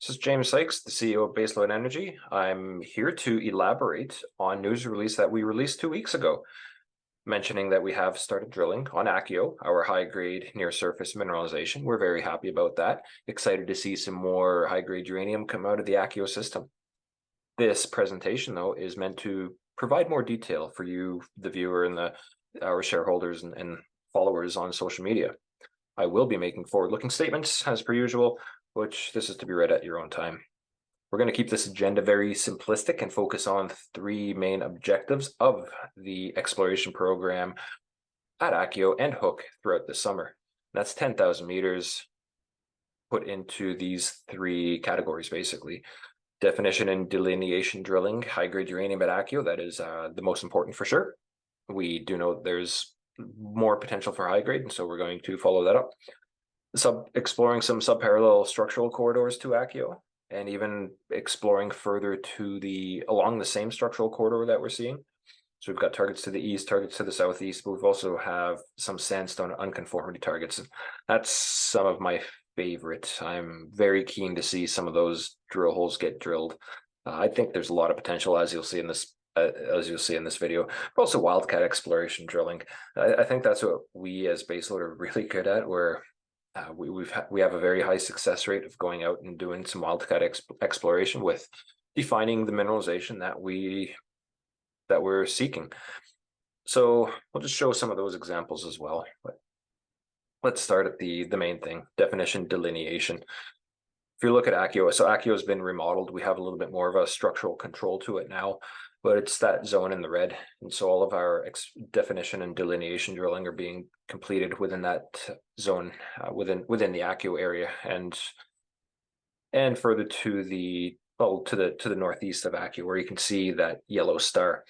This is James Sykes, the CEO of Baseload Energy. I'm here to elaborate on news release that we released 2 weeks ago, mentioning that we have started drilling on Akio, our high-grade near-surface mineralization. We're very happy about that. Excited to see some more high-grade uranium come out of the Akio system. This presentation, though, is meant to provide more detail for you, the viewer, and our shareholders and followers on social media. I will be making forward-looking statements, as per usual, which this is to be read at your own time. We're going to keep this agenda very simplistic and focus on three main objectives of the exploration program at Akio and Hook throughout the summer. That's 10,000 meters put into these three categories, basically. Definition and delineation drilling, high-grade uranium at Akio, that is the most important for sure. We do know there's more potential for high-grade, and so we're going to follow that up. Exploring some subparallel structural corridors to Akio, and even exploring further along the same structural corridor that we're seeing. So we've got targets to the east, targets to the southeast, but we've also have some sandstone unconformity targets. That's some of my favorite. I'm very keen to see some of those drill holes get drilled. I think there's a lot of potential, as you'll see in this video, but also wildcat exploration drilling. I think that's what we as Baseload are really good at. We have a very high success rate of going out and doing some wildcat exploration with defining the mineralization that we're seeking. So we'll just show some of those examples as well. But let's start at the main thing: definition, delineation. If you look at Akio, so Akio has been remodeled. We have a little bit more of a structural control to it now, but it's that zone in the red. And so all of our definition and delineation drilling are being completed within that zone, within the Akio area, and further to the northeast of Akio, where you can see that yellow star.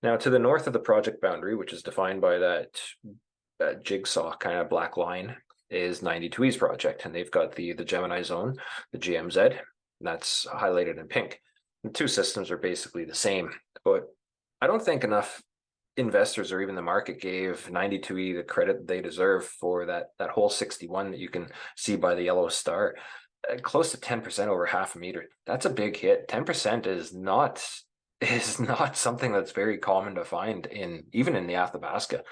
Now, to the north of the project boundary, which is defined by that jigsaw kind of black line, is 92E's project, and they've got the Gemini zone, the GMZ, and that's highlighted in pink. The two systems are basically the same, but I don't think enough investors or even the market gave 92E the credit they deserve for that hole 61 that you can see by the yellow star. Close to 10% over half a meter. That's a big hit. 10% is not something that's very common to find even in the Athabasca.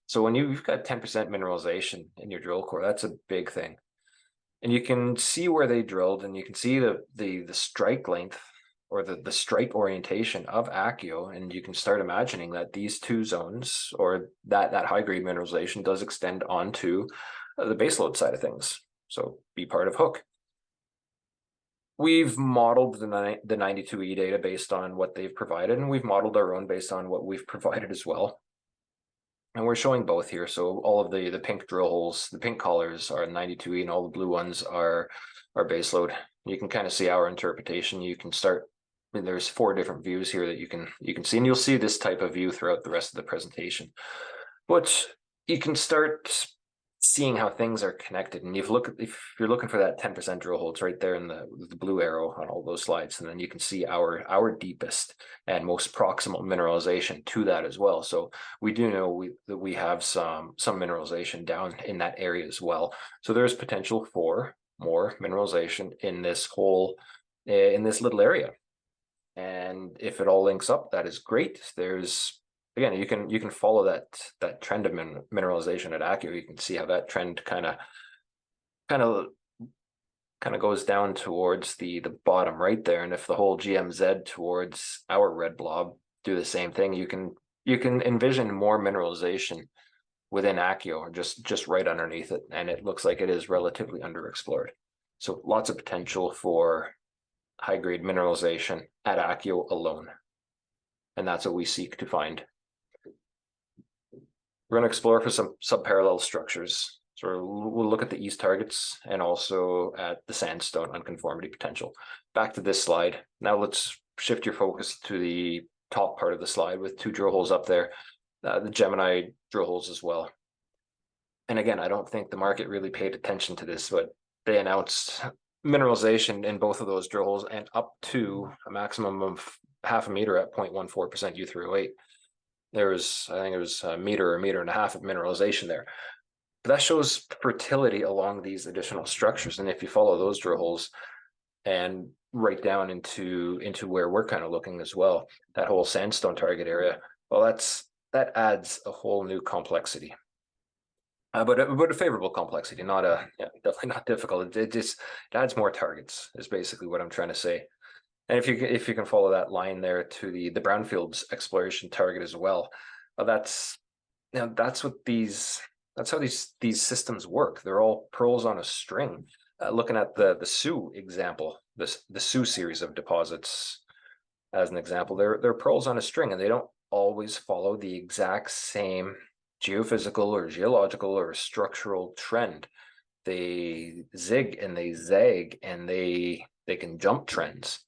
So when you've got 10% mineralization in your drill core, that's a big thing. And you can see where they drilled, and you can see the strike length or the strike orientation of Akio, and you can start imagining that these two zones, or that high-grade mineralization, does extend onto the baseload side of things. So be part of Hook. We've modeled the 92E data based on what they've provided, and we've modeled our own based on what we've provided as well. And we're showing both here. So all of the pink drill holes, the pink colors are 92E, and all the blue ones are baseload. You can kind of see our interpretation. You can start, I mean, there's 4 different views here that you can see, and you'll see this type of view throughout the rest of the presentation. But you can start seeing how things are connected, and if you're looking for that 10% drill hole, it's right there in the blue arrow on all those slides, and then you can see our deepest and most proximal mineralization to that as well. So we do know that we have some mineralization down in that area as well. So there's potential for more mineralization in this little area, and if it all links up, that is great. Again, you can follow that trend of mineralization at Akio. You can see how that trend kind of goes down towards the bottom right there. And if the whole GMZ towards our red blob do the same thing, you can envision more mineralization within Akio, or just right underneath it. And it looks like it is relatively underexplored. So lots of potential for high-grade mineralization at Akio alone. And that's what we seek to find. We're going to explore for some subparallel structures. So we'll look at the east targets and also at the sandstone unconformity potential. Back to this slide. Now let's shift your focus to the top part of the slide with 2 drill holes up there, the Gemini drill holes as well. And again, I don't think the market really paid attention to this, but they announced mineralization in both of those drill holes, and up to a maximum of half a meter at 0.14% U3O8. I think it was a meter and a half of mineralization there. But that shows fertility along these additional structures. And if you follow those drill holes, and right down into where we're kind of looking as well, that whole sandstone target area. Well, that adds a whole new complexity. But a favorable complexity, not definitely not difficult. It just it adds more targets is basically what I'm trying to say. And if you can follow that line there to the brownfields exploration target as well, that's that's what that's how these systems work. They're all pearls on a string. Looking at the Sioux example, the Sioux series of deposits as an example, they're pearls on a string, and they don't always follow the exact same geophysical or geological or structural trend. They zig and they zag, and they can jump trends.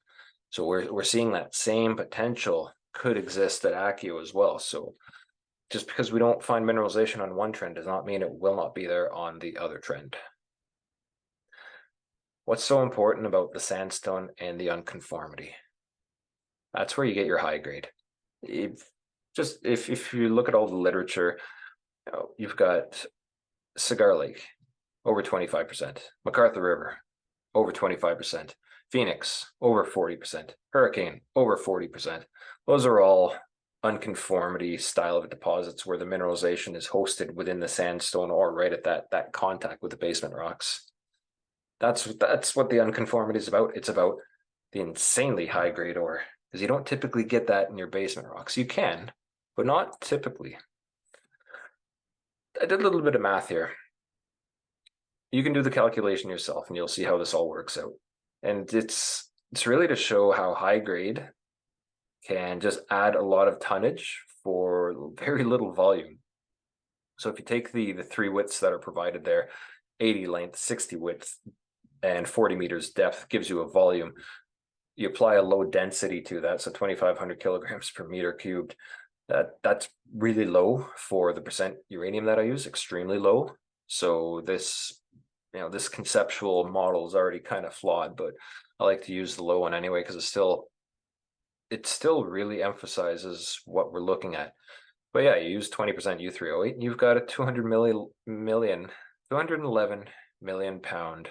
So we're seeing that same potential could exist at Akio as well. So just because we don't find mineralization on one trend does not mean it will not be there on the other trend. What's so important about the sandstone and the unconformity? That's where you get your high grade. If you look at all the literature, you've got Cigar Lake over 25%, McArthur River over 25%, Phoenix over 40%, Hurricane over 40%. Those are all unconformity style of deposits where the mineralization is hosted within the sandstone or right at that contact with the basement rocks. That's what the unconformity is about. It's about the insanely high grade ore, because you don't typically get that in your basement rocks. You can, but not typically. I did a little bit of math here. You can do the calculation yourself and you'll see how this all works out. And it's really to show how high grade can just add a lot of tonnage for very little volume. So if you take the three widths that are provided there, 80 length, 60 width, and 40 meters depth gives you a volume. You apply a low density to that, so 2,500 kilograms per meter cubed. That's really low for the percent uranium that I use, extremely low. So this conceptual model is already kind of flawed, but I like to use the low one anyway because it still really emphasizes what we're looking at. But yeah, you use 20% U3O8 and you've got a 211 million pound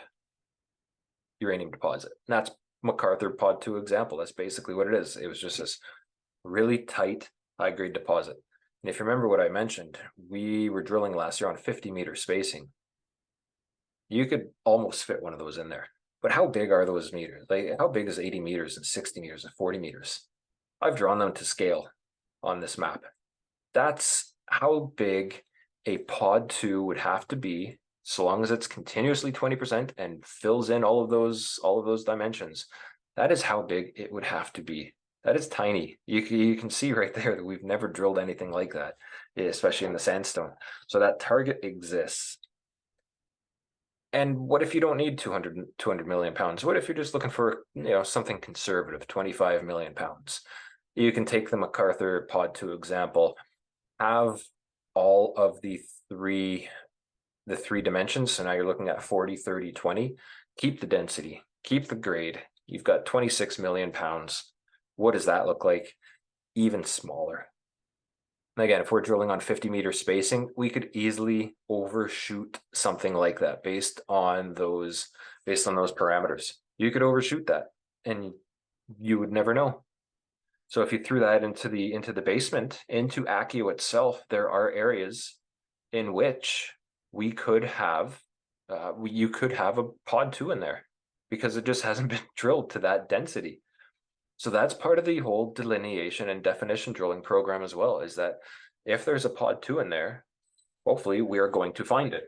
uranium deposit. And that's McArthur Pod 2 example. That's basically what it is. It was just this really tight, high-grade deposit. And if you remember what I mentioned, we were drilling last year on 50-meter spacing. You could almost fit one of those in there. But how big are those meters? Like, how big is 80 meters and 60 meters and 40 meters? I've drawn them to scale on this map. That's how big a pod 2 would have to be, so long as it's continuously 20% and fills in all of those dimensions. That is how big it would have to be. That is tiny. You can see right there that we've never drilled anything like that, especially in the sandstone. So that target exists. And what if you don't need 200 million pounds? What if you're just looking for something conservative, 25 million pounds? You can take the McArthur Pod 2 example, have all of the three dimensions. So now you're looking at 40, 30, 20. Keep the density, keep the grade. You've got 26 million pounds. What does that look like? Even smaller. And again, if we're drilling on 50-meter spacing, we could easily overshoot something like that based on those parameters. You could overshoot that and you would never know. So if you threw that into the basement, into Akio itself, there are areas in which we could have you could have a pod 2 in there because it just hasn't been drilled to that density. So that's part of the whole delineation and definition drilling program as well, is that if there's a pod 2 in there, hopefully we are going to find it.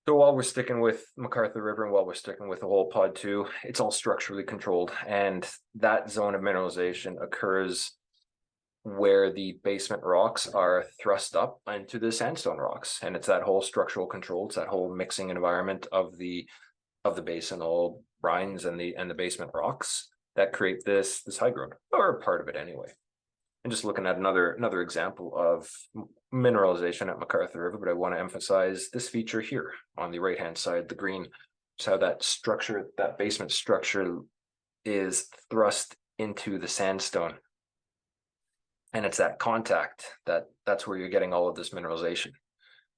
So while we're sticking with McArthur River and while we're sticking with the whole pod 2, it's all structurally controlled, and that zone of mineralization occurs where the basement rocks are thrust up into the sandstone rocks, and it's that whole structural control, it's that whole mixing environment of the basinal brines and the basement rocks that create this high grade, or part of it anyway. And just looking at another example of mineralization at McArthur River, but I want to emphasize this feature here on the right hand side, the green. Just how that basement structure is thrust into the sandstone. And it's that contact that's where you're getting all of this mineralization.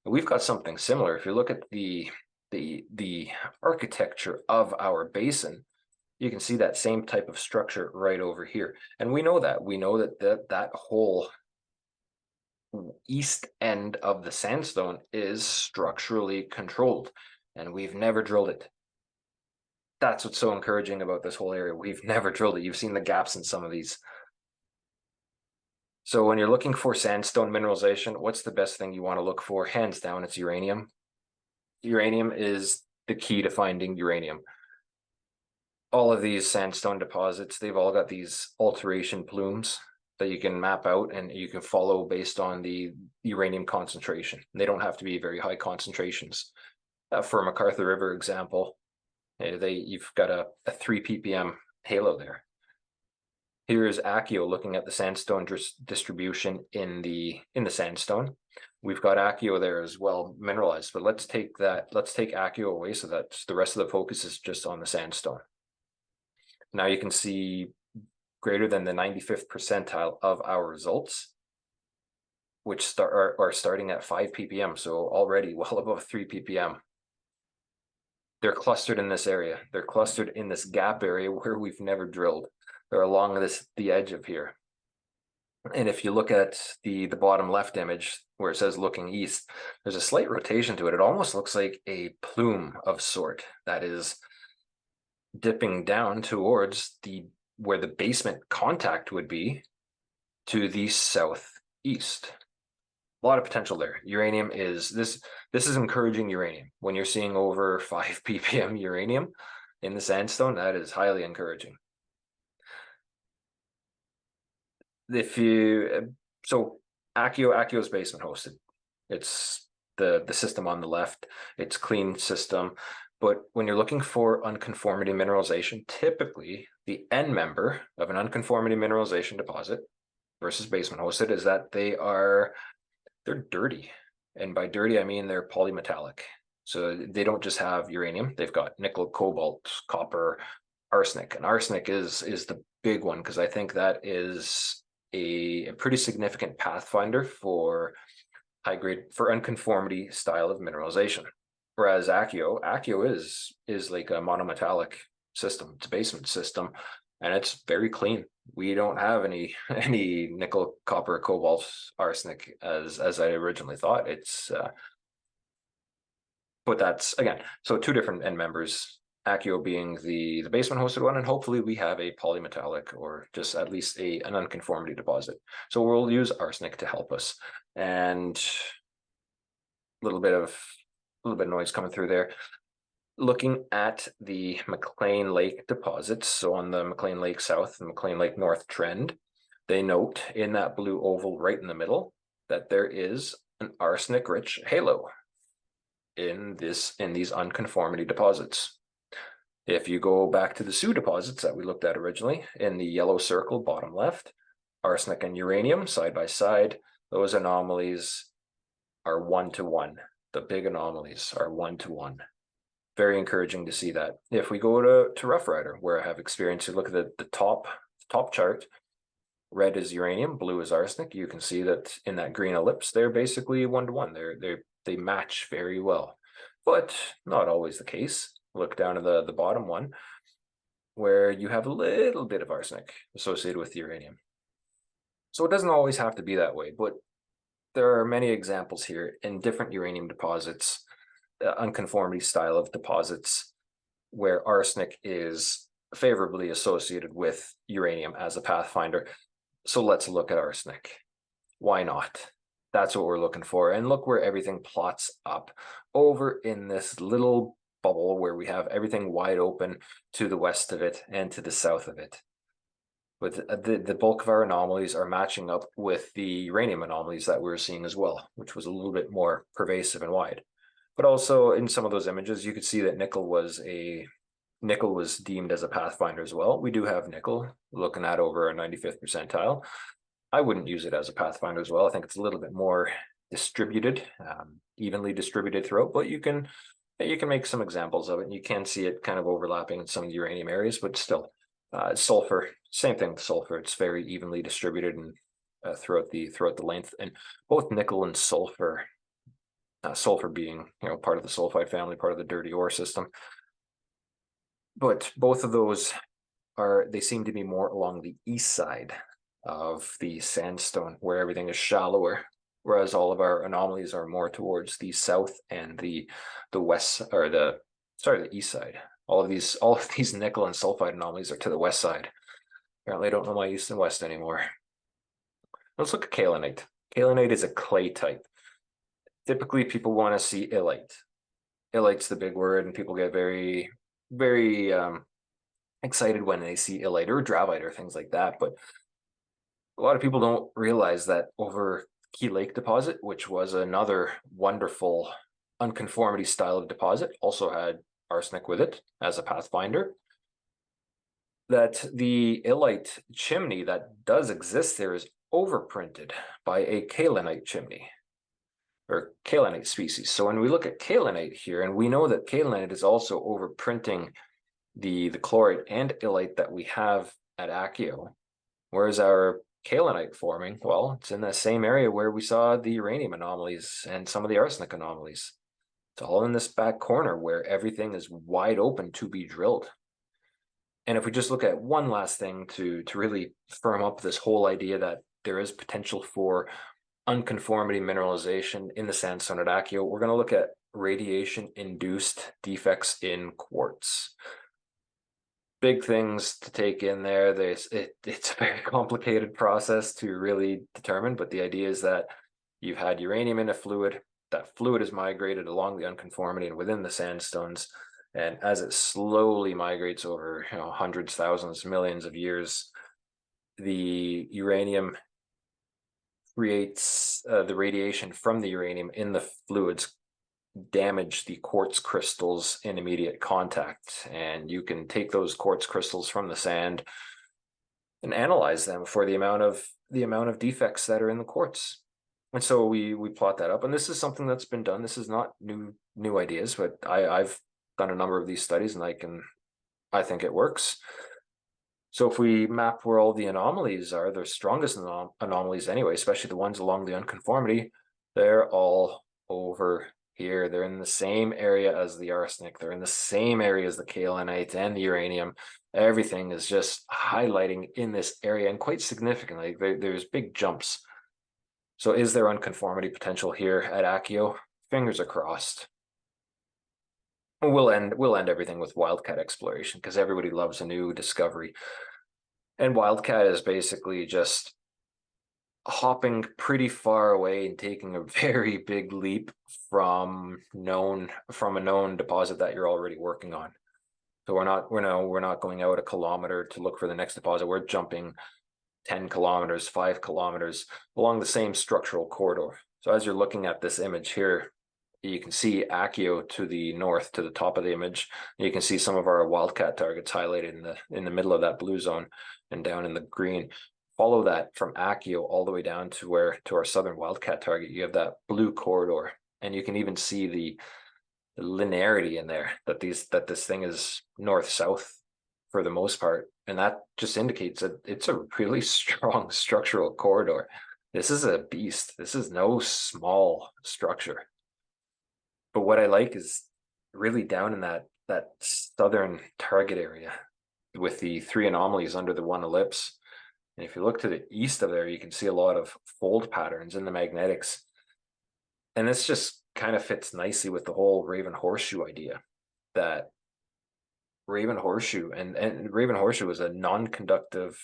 We've got something similar. If you look at the the architecture of our basin, you can see that same type of structure right over here. And we know that whole east end of the sandstone is structurally controlled, and we've never drilled it. That's what's so encouraging about this whole area. We've never drilled it. You've seen the gaps in some of these. So when you're looking for sandstone mineralization, what's the best thing you want to look for? Hands down, it's uranium. Uranium is the key to finding uranium. All of these sandstone deposits, they've all got these alteration plumes that you can map out and you can follow based on the uranium concentration. They don't have to be very high concentrations. For McArthur River example, you've got a 3 ppm halo there. Here's Akio looking at the sandstone distribution in the sandstone. We've got Akio there as well, mineralized, but let's take Akio away so that the rest of the focus is just on the sandstone. Now you can see greater than the 95th percentile of our results, which are starting at 5 ppm, so already well above 3 ppm. They're clustered in this area. They're clustered in this gap area where we've never drilled. They're along the edge of here. And if you look at the bottom left image where it says looking east, there's a slight rotation to it. It almost looks like a plume of sort that is dipping down towards where the basement contact would be to the southeast. A lot of potential there. Uranium is this is encouraging uranium. When you're seeing over 5 ppm uranium in the sandstone, that is highly encouraging. So Akio's basement hosted. It's the system on the left. It's clean system. But when you're looking for unconformity mineralization, typically the end member of an unconformity mineralization deposit versus basement hosted is that they're dirty. And by dirty, I mean they're polymetallic. So they don't just have uranium, they've got nickel, cobalt, copper, arsenic. And arsenic is the big one, because I think that is a pretty significant pathfinder for high grade, for unconformity style of mineralization. Whereas Akio is like a monometallic system. It's a basement system, and it's very clean. We don't have any nickel, copper, cobalt, arsenic as I originally thought. But that's, again, so two different end members. Akio being the basement hosted one, and hopefully we have a polymetallic or just at least an unconformity deposit. So we'll use arsenic to help us. And a little bit of noise coming through there. Looking at the McLean Lake deposits, so on the McLean Lake South and McLean Lake North trend, they note in that blue oval right in the middle that there is an arsenic-rich halo in these unconformity deposits. If you go back to the Sioux deposits that we looked at originally, in the yellow circle bottom left, arsenic and uranium side by side, those anomalies are 1-to-1. The big anomalies are 1-to-1. Very encouraging to see that. If we go to Rough Rider, where I have experience, you look at the top chart, red is uranium, blue is arsenic. You can see that in that green ellipse, they're basically 1-to-1. They match very well, but not always the case. Look down to the bottom one, where you have a little bit of arsenic associated with uranium. So it doesn't always have to be that way, but there are many examples here in different uranium deposits, unconformity style of deposits, where arsenic is favorably associated with uranium as a pathfinder. So let's look at arsenic. Why not? That's what we're looking for. And look where everything plots up over in this little bubble where we have everything wide open to the west of it and to the south of it. But the bulk of our anomalies are matching up with the uranium anomalies that we were seeing as well, which was a little bit more pervasive and wide. But also in some of those images, you could see that nickel was deemed as a pathfinder as well. We do have nickel looking at over a 95th percentile. I wouldn't use it as a pathfinder as well. I think it's a little bit more distributed, evenly distributed throughout, but you can make some examples of it, and you can see it kind of overlapping in some of the uranium areas, but still. Sulfur, same thing with sulfur. It's very evenly distributed and throughout the length, and both nickel and sulfur sulfur being, part of the sulfide family, part of the dirty ore system. But both of those they seem to be more along the east side of the sandstone, where everything is shallower, whereas all of our anomalies are more towards the south and the west, or the east side. All of these nickel and sulfide anomalies are to the west side. Apparently I don't know my east and west anymore. Let's look at kaolinite. Kaolinite is a clay type. Typically people want to see illite. Illite's the big word, and people get very, very excited when they see illite or dravite or things like that. But a lot of people don't realize that over Key Lake deposit, which was another wonderful unconformity style of deposit, also had arsenic with it as a pathfinder, that the illite chimney that does exist there is overprinted by a kaolinite chimney or kaolinite species. So when we look at kaolinite here, and we know that kaolinite is also overprinting the chlorite and illite that we have at Akio, whereas our kaolinite forming, well, it's in the same area where we saw the uranium anomalies and some of the arsenic anomalies. It's all in this back corner where everything is wide open to be drilled. And if we just look at one last thing to really firm up this whole idea that there is potential for unconformity mineralization in the sandstone at Akio, we're going to look at radiation-induced defects in quartz. Big things to take in there. It's a very complicated process to really determine, but the idea is that you've had uranium in a fluid. That fluid is migrated along the unconformity and within the sandstones, and as it slowly migrates over hundreds, thousands, millions of years, the uranium creates the radiation from the uranium in the fluids damage the quartz crystals in immediate contact, and you can take those quartz crystals from the sand and analyze them for the amount of defects that are in the quartz. And so we plot that up, and this is something that's been done. This is not new ideas, but I've done a number of these studies, and I think it works. So if we map where all the anomalies are, the strongest anomalies anyway, especially the ones along the unconformity, they're all over here. They're in the same area as the arsenic. They're in the same area as the kaolinite and the uranium. Everything is just highlighting in this area, and quite significantly. There's big jumps. So is there unconformity potential here at Akio? Fingers are crossed. We'll end everything with wildcat exploration, because everybody loves a new discovery. And wildcat is basically just hopping pretty far away and taking a very big leap from a known deposit that you're already working on. So we're not going out a kilometer to look for the next deposit. We're jumping 10 kilometers, 5 kilometers along the same structural corridor. So as you're looking at this image here, you can see Akio to the north, to the top of the image. You can see some of our wildcat targets highlighted in the middle of that blue zone and down in the green. Follow that from Akio all the way down to our southern wildcat target. You have that blue corridor, and you can even see the linearity in there, that this thing is north-south for the most part. And that just indicates that it's a really strong structural corridor. This is a beast. This is no small structure. But what I like is really down in that southern target area with the 3 anomalies under the 1 ellipse. And if you look to the east of there, you can see a lot of fold patterns in the magnetics. And this just kind of fits nicely with the whole Raven Horseshoe idea, that Raven Horseshoe and Raven Horseshoe is a non-conductive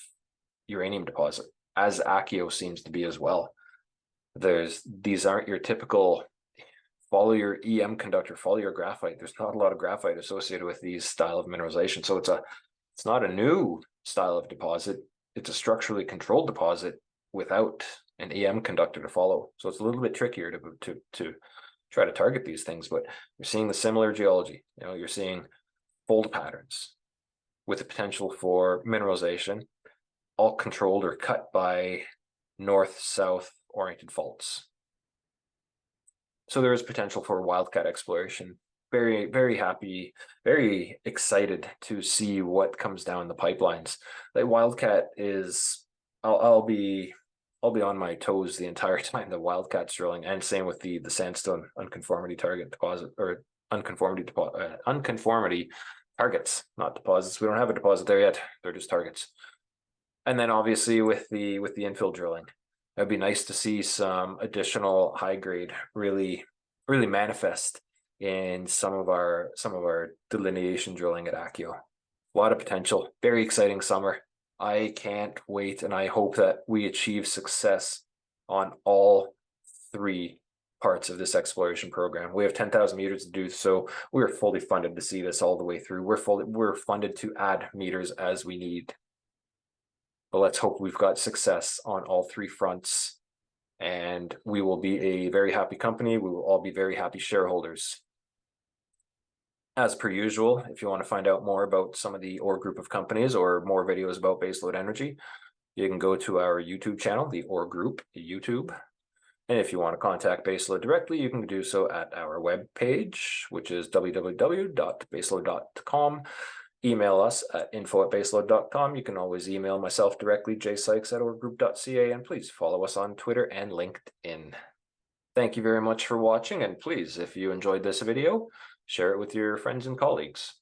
uranium deposit, as Akio seems to be as well. These aren't your typical follow your EM conductor, follow your graphite. There's not a lot of graphite associated with these style of mineralization. So it's not a new style of deposit. It's a structurally controlled deposit without an EM conductor to follow. So it's a little bit trickier to try to target these things, but you're seeing the similar geology. You're seeing fold patterns with the potential for mineralization, all controlled or cut by north-south oriented faults. So there is potential for wildcat exploration. Very, very happy, very excited to see what comes down the pipelines. That wildcat is, I'll be I'll be on my toes the entire time the Wildcat's drilling, and same with the sandstone unconformity target deposit, or unconformity targets, not deposits. We don't have a deposit there yet. They're just targets. And then obviously with the infill drilling, it'd be nice to see some additional high grade really manifest in some of our delineation drilling at Accio. A lot of potential. Very exciting summer. I can't wait, and I hope that we achieve success on all three parts of this exploration program. We have 10,000 meters to do, so we're fully funded to see this all the way through. We're funded to add meters as we need. But let's hope we've got success on all three fronts, and we will be a very happy company. We will all be very happy shareholders. As per usual, if you want to find out more about some of the OR group of companies or more videos about baseload energy, you can go to our YouTube channel, the OR group YouTube. And if you want to contact Baseload directly, you can do so at our webpage, which is www.baseload.com. Email us at info@baseload.com. You can always email myself directly, jsykes@orgroup.ca, and please follow us on Twitter and LinkedIn. Thank you very much for watching, and please, if you enjoyed this video, share it with your friends and colleagues.